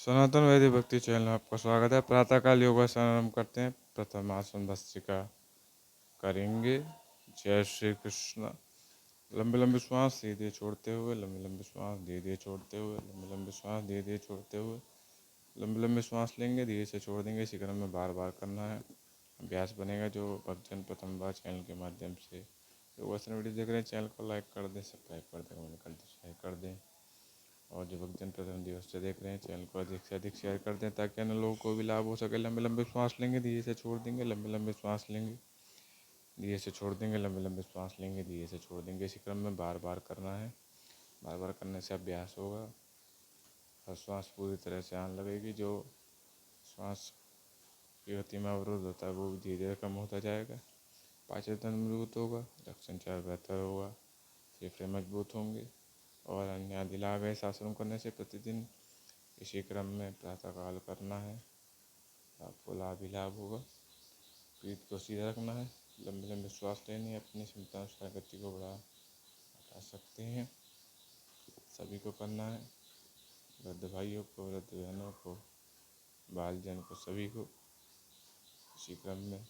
सनातन वैदिक भक्ति चैनल में आपका स्वागत है। प्रातःकाल योगासन हम करते हैं। प्रथम आसन भस्त्रिका करेंगे। जय श्री कृष्ण। लंबे लंबे श्वास धीरे धीरे छोड़ते हुए, लंबे लंबे श्वास धीरे धीरे छोड़ते हुए, लंबे लंबे श्वास धीरे धीरे छोड़ते हुए, लंबे लंबे श्वास लेंगे, धीरे से छोड़ देंगे। इसी क्रम में बार बार करना है। अभ्यास बनेगा। जो भक्तजन प्रथम बार चैनल के माध्यम से योगासन वीडियो देख रहे हैं, चैनल को लाइक कर दें, सब्सक्राइब कर दें, कमेंट कर दें, शेयर कर दें। और जो भक्तजन प्रथम दिवस से देख रहे हैं, चैनल को अधिक शेयर कर दें ताकि अन्य लोगों को भी लाभ हो सके। लंबे लंबे श्वास लेंगे, धीरे से छोड़ देंगे, लंबे लंबे श्वास लेंगे, धीरे से छोड़ देंगे, लंबे लंबे श्वास लेंगे, धीरे से छोड़ देंगे। इसी क्रम में बार बार करना है। बार बार करने से अभ्यास होगा और श्वास पूरी तरह से आने लगेगी। जो श्वास की गति में अवरोध होता है वो भी धीरे धीरे कम होता जाएगा। पाचन तंत्र मजबूत होगा, रक्त संचार बेहतर होगा, फेफड़े मजबूत होंगे। और अन्य आदि लाभ है आसन करने से। प्रतिदिन इसी क्रम में प्रातःकाल करना है, आपको लाभ ही लाभ होगा। पीठ को सीधा रखना है, लंबे लंबे श्वास लेने, अपनी क्षमता अनुसार गति को बढ़ा सकते हैं। सभी को करना है, वृद्ध भाइयों को, वृद्ध बहनों को, बालजन को, सभी को। इसी क्रम में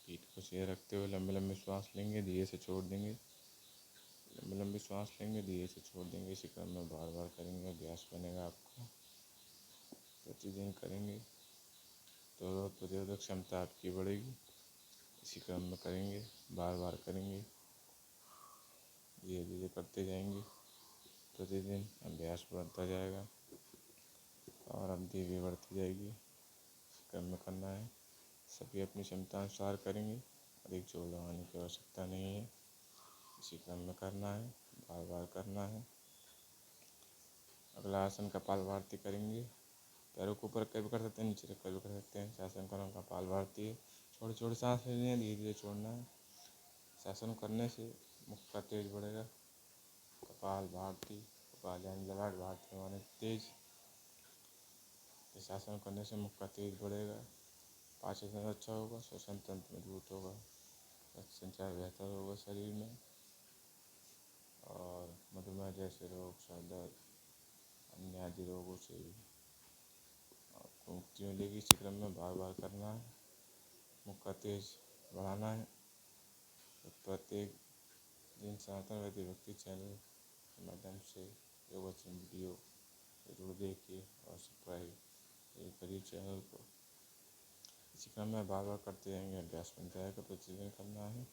पीठ को सीधा रखते हुए लंबे लंबे श्वास लेंगे, धीरे से छोड़ देंगे, लंबे लंबे श्वास लेंगे, धीरे से छोड़ देंगे। इसी क्रम में बार बार करेंगे, अभ्यास बनेगा आपका। प्रतिदिन करेंगे तो रोग प्रतिरोधक क्षमता आपकी बढ़ेगी। इसी क्रम में करेंगे, बार बार करेंगे, धीरे धीरे करते जाएंगे। प्रतिदिन अभ्यास बढ़ता जाएगा और अवधि भी बढ़ती जाएगी। इस क्रम में करना है। सभी अपनी क्षमता अनुसार करेंगे, अधिक जोर लगाने की आवश्यकता नहीं है। इसी क्रम में करना है, बार बार करना है। अगला आसन कपालभाति करेंगे। पैरों को ऊपर कर भी कर सकते हैं, नीचे रख कर भी कर सकते हैं। शासन का नाम कपालभाति है। छोटे छोटे सांस लेने हैं, धीरे धीरे छोड़ना है। शासन करने से मुख का तेज बढ़ेगा। कपालभाति, कपाल यानी ललाट, भारती माने तेज। इस आसन करने से मुख का तेज बढ़ेगा, पाचन तंत्र अच्छा होगा, श्वसन तंत्र मजबूत होगा, रक्त संचार बेहतर होगा शरीर में। और मधुमेह जैसे रोग, सर दर्द, अन्य आदि रोगों से भी आपको मुक्ति मिलेगी। इसी क्रम में बार बार करना है, मुख का तेज बढ़ाना है। तो प्रत्येक दिन सनातन वैदिक भक्ति चैनल के माध्यम से योगासन वीडियो जरूर देखिए और सब्सक्राइब करिए चैनल को। इसी क्रम में बार बार करते रहेंगे, अभ्यास बन जाएगा। प्रतिदिन करना है,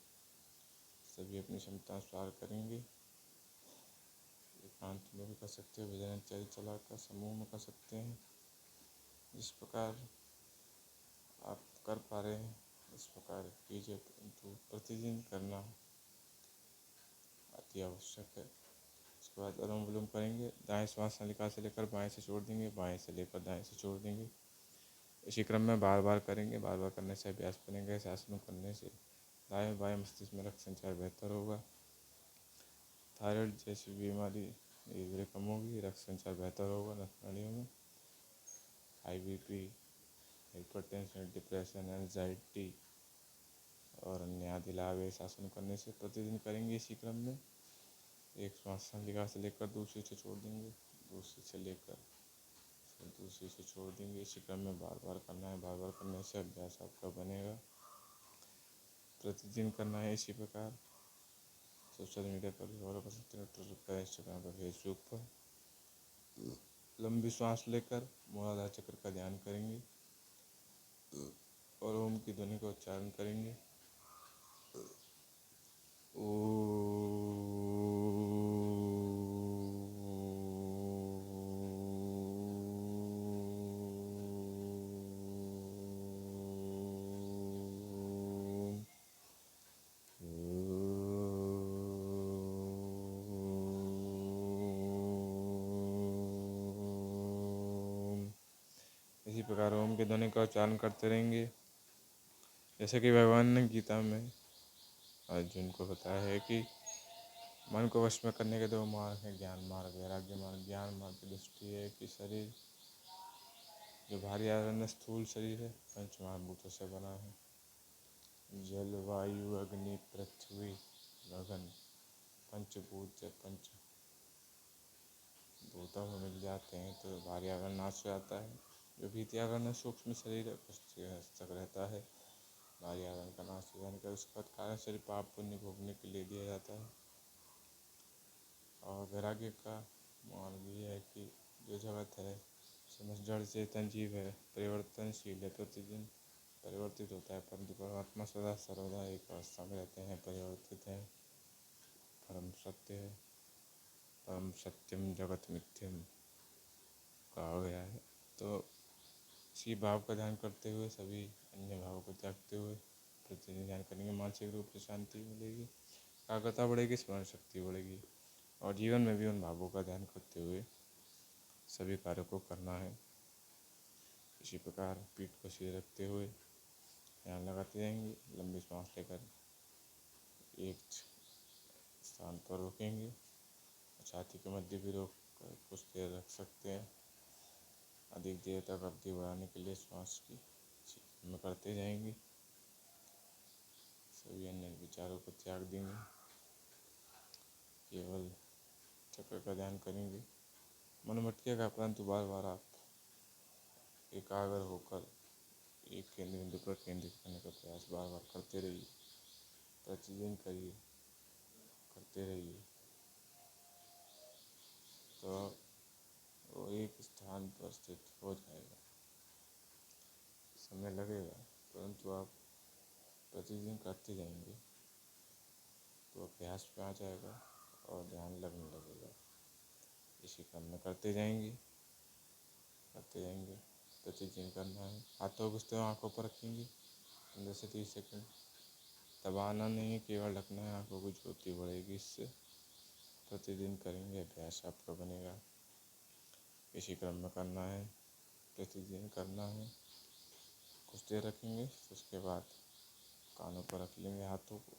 सभी अपनी क्षमता अनुसार करेंगे। एकांत में भी कर सकते हो, भजन इत्यादि चलाकर समूह में कर सकते हैं। जिस प्रकार आप कर पा रहे हैं इस प्रकार कीजिए, परंतु प्रतिदिन करना अति आवश्यक है। उसके बाद अनुलोम विलोम करेंगे। दाएं श्वास नलिका से लेकर बाएं से छोड़ देंगे, बाएं से लेकर दाएं से छोड़ देंगे। इसी क्रम में बार बार करेंगे। बार बार करने से अभ्यास बनेगा। इस आसन करने से दाएं बाएं मस्तिष्क में रक्त संचार बेहतर होगा। थायराइड जैसी बीमारी धीरे धीरे कम होगी, रक्त संचार बेहतर होगा नाड़ियों में। High BP, hypertension, depression, anxiety और अन्य आदि लाभ इस आसन करने से। प्रतिदिन करेंगे। इसी क्रम में एक श्वास नलिका से लेकर दूसरी से छोड़ देंगे, दूसरी से लेकर फिर दूसरी से छोड़ देंगे। इसी क्रम में बार बार करना है। बार बार करने से अभ्यास आपका बनेगा। प्रतिदिन करना है इसी प्रकार। सोशल मीडिया पर भी फॉलो कर सकते हैं, ट्विटर पर, इंस्टाग्राम पर, फेसबुक पर। लंबी सांस लेकर मूलाधार चक्र का ध्यान करेंगे और ओम की ध्वनि का उच्चारण करेंगे। इसी प्रकार ओम की ध्वनि का उच्चारण करते रहेंगे। जैसे कि भगवान ने गीता में अर्जुन को बताया है कि मन को वश में करने के दो मार्ग हैं, ज्ञान मार्ग, वैराग्य मार्ग। ज्ञान मार्ग की दृष्टि है कि शरीर जो भारी आयरन स्थूल शरीर है, पंच महाभूतों से बना है। जल, वायु, अग्नि, पृथ्वी, गगन, पंचभूत या पंच भूतों में मिल जाते हैं तो बाहरी आवरण नाश हो जाता है। जो भीतरी आवरण है सूक्ष्म शरीर है उससे हस्तक रहता है। बाहरी आवरण का नाश हो जाने का उसके बाद कारण शरीर पाप पुण्य भोगने के लिए दिया जाता है। और वैराग्य का मार्ग ये है कि जो जगत है समझ जड़ चेतन जीव है, परिवर्तनशील है, प्रतिदिन परिवर्तित होता है, परंतु परमात्मा सदा सर्वदा एक अवस्था में रहते हैं, परिवर्तित हैं, परम सत्य है। परम सत्यम जगत मिथ्यम कहा गया है। तो इसी भाव का ध्यान करते हुए सभी अन्य भावों को त्यागते हुए प्रतिदिन ध्यान करेंगे, मानसिक रूप से शांति मिलेगी, एकाग्रता बढ़ेगी, स्मरण शक्ति बढ़ेगी और जीवन में भी उन भावों का ध्यान करते हुए सभी कार्यों को करना है। इसी प्रकार पीठ को सीधे रखते हुए ध्यान लगाते जाएंगे। लंबी सांस लेकर एक स्थान पर रोकेंगे, छाती के मध्य भी रोक कर कुछ देर रख सकते हैं। अधिक देर तक अवधि बढ़ाने के लिए श्वास की में करते जाएंगे। सभी अन्य विचारों को त्याग देंगे, केवल चक्र का ध्यान करेंगे। मन भटकेगा परंतु बार बार आप एकाग्र होकर एक केंद्र बिंदु पर केंद्रित करने का प्रयास बार बार करते रहिए, प्रतिदिन करिए, करते रहिए। तो वो एक स्थान पर स्थित हो जाएगा। समय लगेगा परंतु आप प्रतिदिन करते जाएंगे तो अभ्यास में आ जाएगा और ध्यान लगने लगेगा। इसी क्रम में करते जाएंगे, प्रतिदिन करना है। हाथों को पुस्तक आँखों पर रखेंगे 15 से 30 सेकंड। दबाना नहीं है, केवल रखना है, आँखों की ज्योति बढ़ेगी। इससे प्रतिदिन करेंगे, अभ्यास आपका बनेगा। इसी क्रम में करना है, प्रतिदिन करना है। कुछ देर रखेंगे, उसके बाद कानों पर रख लेंगे, हाथों को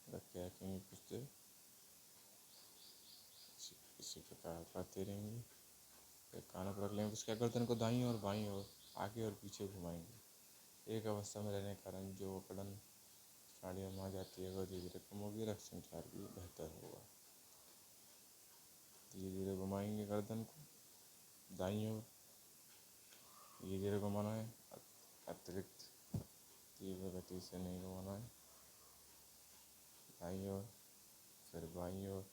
रख के रखेंगे कुछ देर। इसी प्रकार करते रहेंगे। फिर कानों पर रख लेंगे, उसके गर्दन को दाईं और बाईं ओर आगे और पीछे घुमाएंगे। एक अवस्था में रहने के कारण जो अकड़न नाड़ियों में आ जाती है वह धीरे धीरे कम होगी, रक्त संचार भी बेहतर होगा। धीरे धीरे घुमाएंगे गर्दन को दाईं ओर, धीरे धीरे घुमाना है, अतिरिक्त तीव्र गति से नहीं घुमाना है। दाईं ओर, फिर बाईं ओर,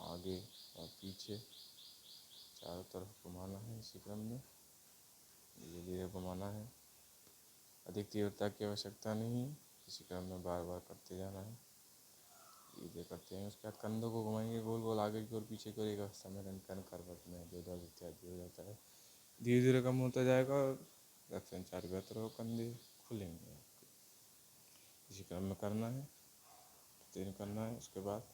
आगे और पीछे, चारों तरफ घुमाना है। इसी क्रम में धीरे धीरे घुमाना है, अधिक तीव्रता की आवश्यकता नहीं है। इसी क्रम में बार बार करते जाना है, धीरे करते हैं। उसके बाद कंधों को घुमाएंगे गोल गोल आगे की ओर पीछे की ओर, एक अवस्था में रन करवट में जो दर्द इत्यादि हो जाता है धीरे धीरे कम होता जाएगा और रक्त संचार बेहतर हो, कंधे खुलेंगे आपके। इसी क्रम में करना है, प्रतिदिन करना है। उसके बाद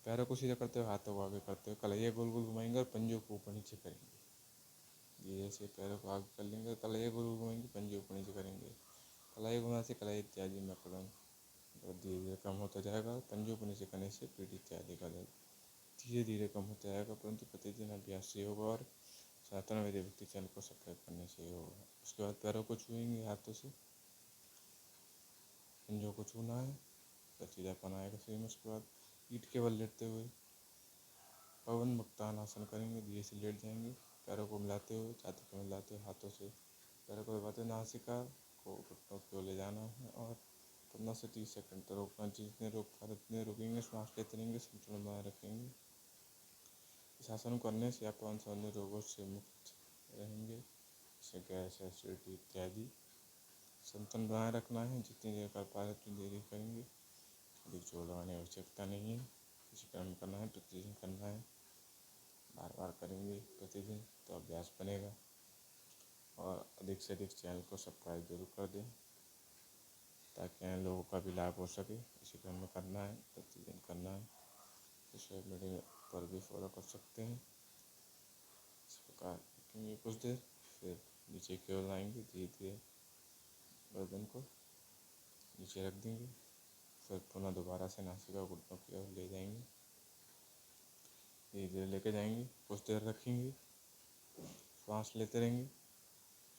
पैरों को सीधा करते हुए हाथों को आगे करते हुए कलैया गोल गोल घुमाएंगे और पंजों को ऊपर नीचे करेंगे। धीरे से पैरों को आगे कर लेंगे, कलैया गोल गोल घुमाएंगे, पंजे ऊपर नीचे करेंगे। कलाई घुमाने से कलाई इत्यादि में अकड़न और धीरे धीरे कम होता जाएगा। पंजों को नीचे करने से पीठ इत्यादि का दर्द धीरे धीरे कम होता जाएगा, परंतु प्रतिदिन अभ्यास से होगा और सनातन वैद्य भक्ति चैनल को सब्सक्राइब करने से होगा। उसके बाद पैरों को छुएंगे हाथों से, पंजों को छूना है, लचीलापन आएगा शरीर में। उसके बाद पीठ के बल लेटते हुए पवन मुक्तान आसन करेंगे, धीरे से लेट जाएंगे, पैरों को मिलाते हुए, छाती को मिलाते हुए, हाथों से पैरों को दबाते हुए नासिका को घुटनों की ओर ले जाना है और 15 से 30 सेकंड तक रोकना। जितने रोक पा रहे उतने रुकेंगे, श्वास लेते रहेंगे, संतुलन बनाए रखेंगे। इस आसन करने से आप संबंधी रोगों से मुक्त रहेंगे, जैसे गैस, एसिडिटी इत्यादि। संतुलन बनाए रखना है, जितनी देर कर पा रहे उतनी देर ही करेंगे, अधिक जोर लगाने की आवश्यकता नहीं है। इसी क्रम करना है, प्रतिदिन करना है, बार बार करेंगे प्रतिदिन तो अभ्यास बनेगा। और अधिक से अधिक चैनल को सब्सक्राइब जरूर कर दें ताकि अन्य लोगों का भी लाभ हो सके। इसी क्रम में करना है, प्रतिदिन करना है। सोशल मीडिया पर भी फॉलो कर सकते हैं। इस प्रकार रखेंगे कुछ देर, फिर नीचे की ओर लाएंगे, धीरे धीरे गर्दन को नीचे रख देंगे, फिर पुनः दोबारा से नासिका घुटनों की ओर ले जाएंगे, धीरे धीरे लेके जाएंगे, कुछ देर रखेंगे, सांस लेते रहेंगे,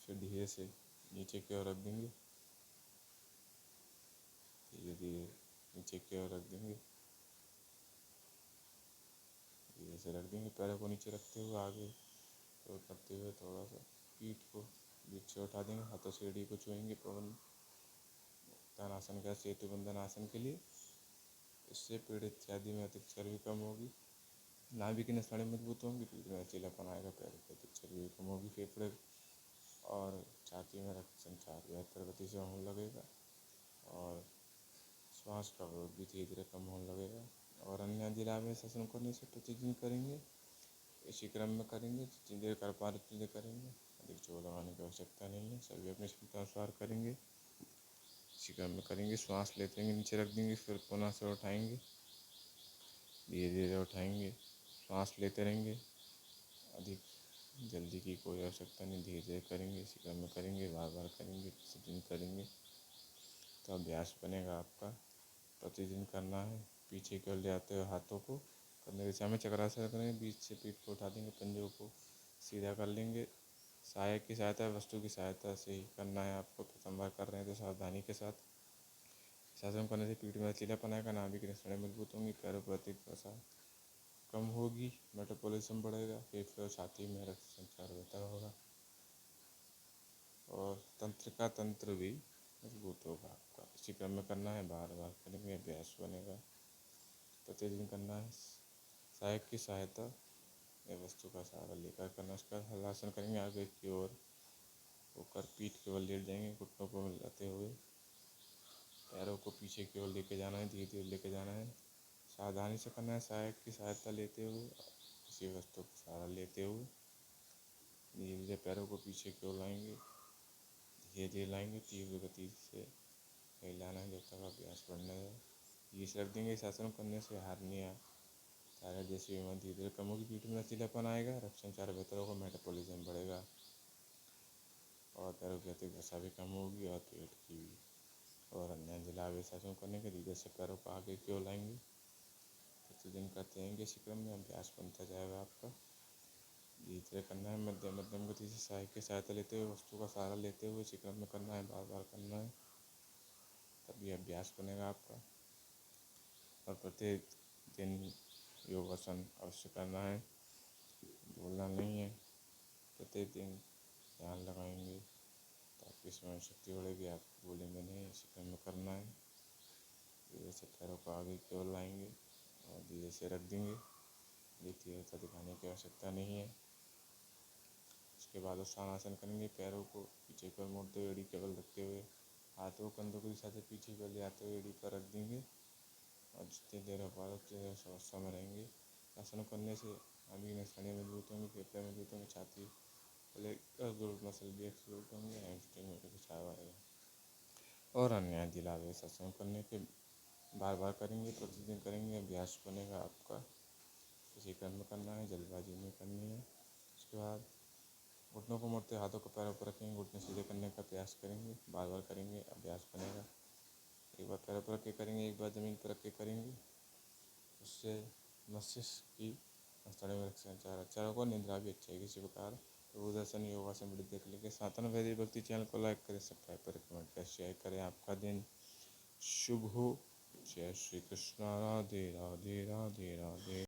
फिर धीरे से नीचे की ओर रख देंगे, धीरे धीरे नीचे की ओर रख देंगे, धीरे से रख देंगे। पैरों को नीचे रखते हुए आगे तो करते हुए थोड़ा सा पीठ को बीच से उठा देंगे। हाथों से एड़ी को छुएंगे पवन तानासन का सेतु बंधन आसन के लिए। इससे पीठ इत्यादि में अधिक चर्बी कम होगी, नाभि की नसों मजबूत होंगी, पीठ में लचीलापन आएगा, पैरों की अधिक चर्बी कम होगी, फेफड़े और छाती में रक्त संचार बेहतर गति से होने लगेगा और श्वास का अवरोध भी धीरे धीरे कम होने लगेगा। और अन्य दिलावेश आसन करने से प्रतिदिन करेंगे, इसी क्रम में करेंगे, जितनी देर कर पा रहे उतनी देर करेंगे, अधिक जोर लगाने की आवश्यकता नहीं है, सभी अपनी क्षमता अनुसार करेंगे, इसी क्रम में करेंगे। श्वास लेते हैं नीचे रख देंगे, फिर पुनः से उठाएंगे, धीरे धीरे उठाएंगे, श्वास लेते रहेंगे, अधिक जल्दी की कोई आवश्यकता नहीं, धीरे धीरे करेंगे, इसी क्रम में करेंगे, बार बार करेंगे, प्रतिदिन करेंगे तो अभ्यास बनेगा आपका। प्रतिदिन करना है। पीछे की ओर ले आते हुए हाथों को कंधे की दिशा में चक्रासन करेंगे, बीच से पीठ को उठा देंगे, पंजों को सीधा कर लेंगे। सहायक की सहायता वस्तु की सहायता से ही करना है आपको। प्रथम बार कर रहे हैं तो सावधानी के साथ। शासन करने से पीठ में लचीलापन आएगा, नाभि की नसें मजबूत होंगी, पैरों पर अधिक वसा कम होगी, मेटाबॉलिज्म बढ़ेगा, फेफड़े और छाती में रक्त संचार बेहतर होगा और तंत्रिका तंत्र भी मजबूत होगा आपका। इसी क्रम में करना है, बार बार करेंगे, अभ्यास बनेगा। प्रतिदिन करना है। सहायक की सहायता या वस्तु का सहारा लेकर करना। उसका हलासन करेंगे, आगे की ओर होकर पीठ के बल लेट जाएंगे, घुटनों को मिलाते हुए पैरों को पीछे की ओर लेके जाना है, धीरे धीरे लेके जाना है, सावधानी से करना है। सहायक की सहायता लेते हुए, किसी वस्तु का सहारा लेते हुए धीरे धीरे पैरों को पीछे की ओर लाएंगे, धीरे धीरे लाएंगे, तीव्र गति से हिलाना है जब तक अभ्यास बढ़ने जाए। ये रख देंगे। इस आसन करने से हार्निया, थायराइड जैसी बीमारी धीरे धीरे कम होगी, पीठ में लचीलापन आएगा, रक्त संचार बेहतर होगा, मेटाबॉलिज्म बढ़ेगा और पैरों की अतिरिक्त वसा भी कम होगी और पेट की भी। और अन्य जिलावेश आसन करने के धीरे से पैरों को आगे की ओर लाएंगे। प्रतिदिन करते रहेंगे, इसी क्रम में अभ्यास बनता जाएगा आपका। धीरे धीरे करना है, मध्यम मध्यम गति से सहायक की सहायता लेते हुए, वस्तु का सहारा लेते हुए इसी क्रम में करना है, बार बार करना है, तभी अभ्यास बनेगा आपका। और प्रत्येक दिन योगासन अवश्य करना है, भूलना नहीं है। प्रत्येक दिन ध्यान लगाएंगे ताकि स्मरण शक्ति बढ़ेगी, आप भूलेंगे नहीं। इसी क्रम में करना है। धीरे से पैरों को आगे की ओर लाएंगे और धीरे से रख देंगे, धीरता दिखाने की आवश्यकता नहीं है। उसके बाद उत्थानासन करेंगे, पैरों को पीछे की ओर मोड़ते हुए एड़ी के बल रखते हुए हाथों कंधों की दिशा से पीछे की ओर ले आते हुए एड़ी पर रख देंगे और जितनी देर हो पा रहा उतनी देर उस अवस्था में रहेंगे। आसन करने से नाभि की नसें मजबूत होंगी, फेफड़े मजबूत होंगे, छाती ग्लूट मसल भी एक्सलूट होंगे, हैमस्ट्रिंग में खिंचाव आएगा। और अन्य दिलावेश आसन करने के बार बार करेंगे, प्रतिदिन करेंगे, अभ्यास बनेगा आपका। इसी क्रम में करना है, जल्दबाजी नहीं करनी है। उसके बाद घुटनों को मोड़ते हाथों को पैरों पर रखेंगे, घुटने सीधे करने का प्रयास करेंगे, बार बार करेंगे, अभ्यास बनेगा। एक बार पैरों पर रख के करेंगे, एक बार ज़मीन पर रख के करेंगे। उससे मस्तिष्क की नसों में रक्त संचार अच्छा होगा, निद्रा भी अच्छी है। इसी प्रकार प्रभुदर्शन योगासन वीडियो देख लेंगे। सनातन वैदिक भक्ति चैनल को लाइक करें, सब्सक्राइब करें, कमेंट करें, शेयर करें। आपका दिन शुभ हो। जय श्री कृष्ण। राधे राधे राधे राधे।